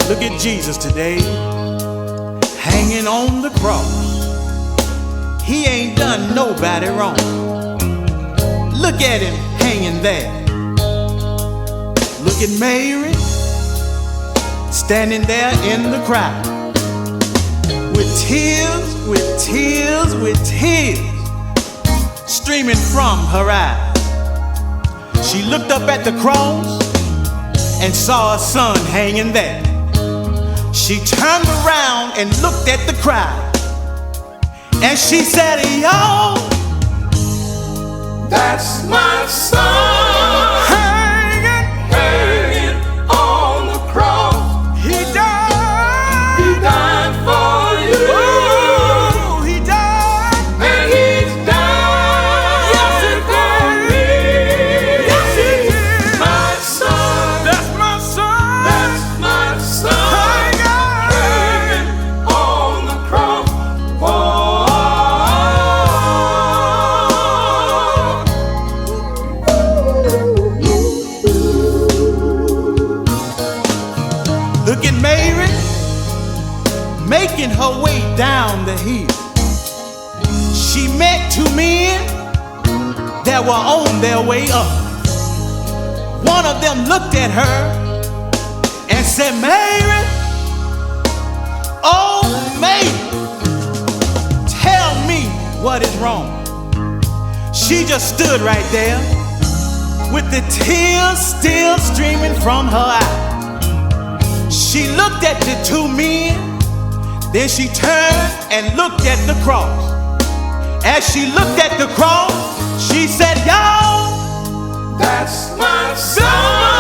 Look at Jesus today, hanging on the cross. He ain't done nobody wrong. Look at him hanging there. Look at Mary, standing there in the crowd, with tears streaming from her eyes. She looked up at the cross and saw her son hanging there. She turned around and looked at the crowd, and she said, "Y'all, that's my son, hanging on the cross. He died. He died for you. Oh, he died. And he's died. Yes, he for me. Yes, he did. My son, That's my son. that's my son, hanging on the cross. Look at Mary, making her way down the hill. She met two men that were on their way up. One of them looked at her and said, "Mary, oh Mary, tell me what is wrong." She just stood right there with the tears still streaming from her eyes. She looked at the two men, then she turned and looked at the cross. As she looked at the cross, she said, "Y'all, That's my son.